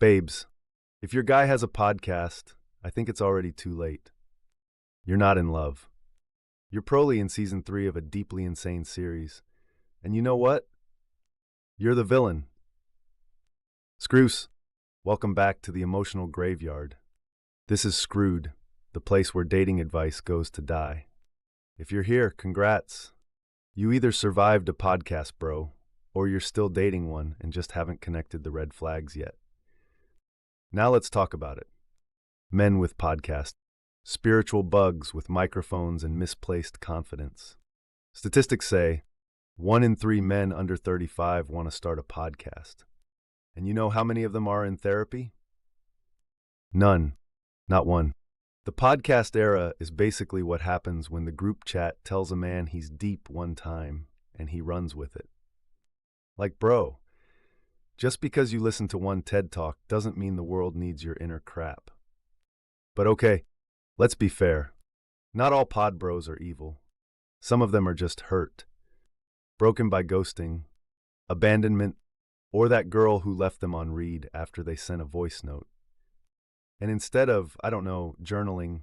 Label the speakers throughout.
Speaker 1: Babes, if your guy has a podcast, I think it's already too late. You're not in love. You're probably in season 3 of a deeply insane series. And you know what? You're the villain. Skrewd, welcome back to the emotional graveyard. This is Skrewd, the place where dating advice goes to die. If you're here, congrats. You either survived a podcast, bro, or you're still dating one and just haven't connected the red flags yet. Now let's talk about it. Men with podcasts. Spiritual bugs with microphones and misplaced confidence. Statistics say 1 in 3 men under 35 want to start a podcast. And you know how many of them are in therapy? None. Not one. The podcast era is basically what happens when the group chat tells a man he's deep one time and he runs with it. Like, bro, just because you listen to one TED Talk doesn't mean the world needs your inner crap. But okay, let's be fair. Not all pod bros are evil. Some of them are just hurt. Broken by ghosting, abandonment, or that girl who left them on read after they sent a voice note. And instead of, journaling,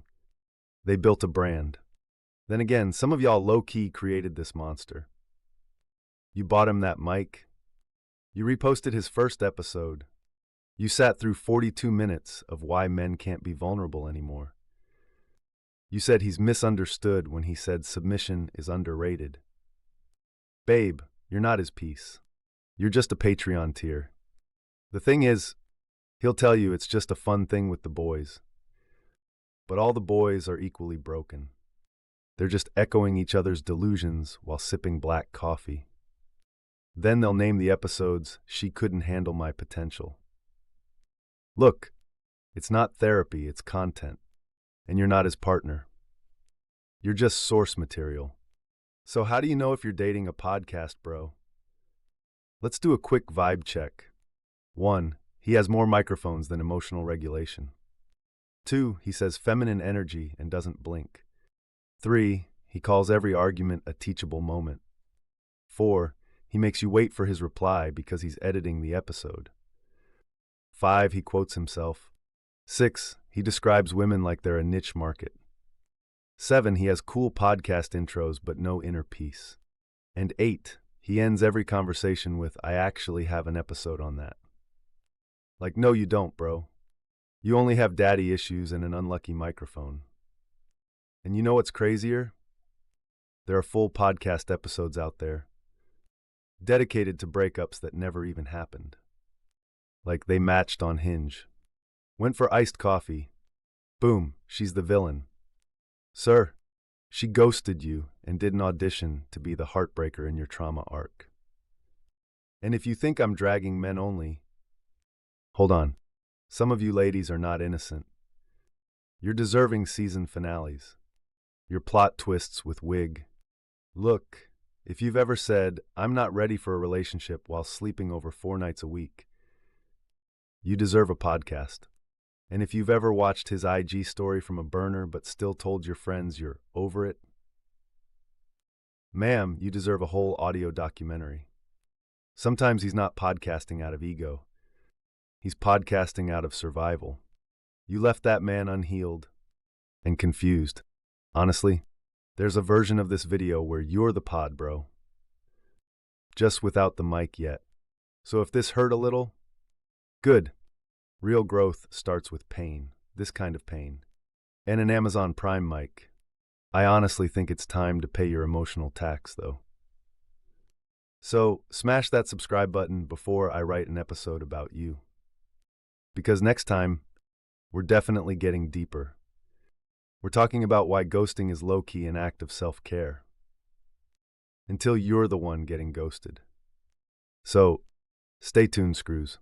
Speaker 1: they built a brand. Then again, some of y'all low-key created this monster. You bought him that mic. You reposted his first episode. You sat through 42 minutes of why men can't be vulnerable anymore. You said he's misunderstood when he said submission is underrated. Babe, you're not his piece. You're just a Patreon tier. The thing is, he'll tell you it's just a fun thing with the boys. But all the boys are equally broken. They're just echoing each other's delusions while sipping black coffee. Then they'll name the episodes "She Couldn't Handle My Potential." Look, it's not therapy, it's content. And you're not his partner. You're just source material. So how do you know if you're dating a podcast, bro? Let's do a quick vibe check. 1, he has more microphones than emotional regulation. 2, he says feminine energy and doesn't blink. 3, he calls every argument a teachable moment. 4, he makes you wait for his reply because he's editing the episode. 5, he quotes himself. 6, he describes women like they're a niche market. 7, he has cool podcast intros but no inner peace. And 8, he ends every conversation with, "I actually have an episode on that." Like, no you don't, bro. You only have daddy issues and an unlucky microphone. And you know what's crazier? There are full podcast episodes out there, dedicated to breakups that never even happened. Like they matched on Hinge. Went for iced coffee. Boom, she's the villain. Sir, she ghosted you and did an audition to be the heartbreaker in your trauma arc. And if you think I'm dragging men only, hold on. Some of you ladies are not innocent. You're deserving season finales. Your plot twists with wig. Look, if you've ever said, "I'm not ready for a relationship" while sleeping over 4 nights a week, you deserve a podcast. And if you've ever watched his IG story from a burner but still told your friends you're over it, ma'am, you deserve a whole audio documentary. Sometimes he's not podcasting out of ego. He's podcasting out of survival. You left that man unhealed and confused. Honestly, there's a version of this video where you're the pod, bro. Just without the mic yet. So if this hurt a little, good. Real growth starts with pain, this kind of pain. And an Amazon Prime mic. I honestly think it's time to pay your emotional tax, though. So smash that subscribe button before I write an episode about you. Because next time, we're definitely getting deeper. We're talking about why ghosting is low-key an act of self-care. Until you're the one getting ghosted. So, stay tuned, Skrewd.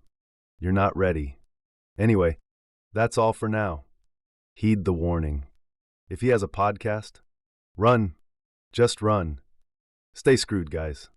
Speaker 1: You're not ready. Anyway, that's all for now. Heed the warning. If he has a podcast, run. Just run. Stay screwed, guys.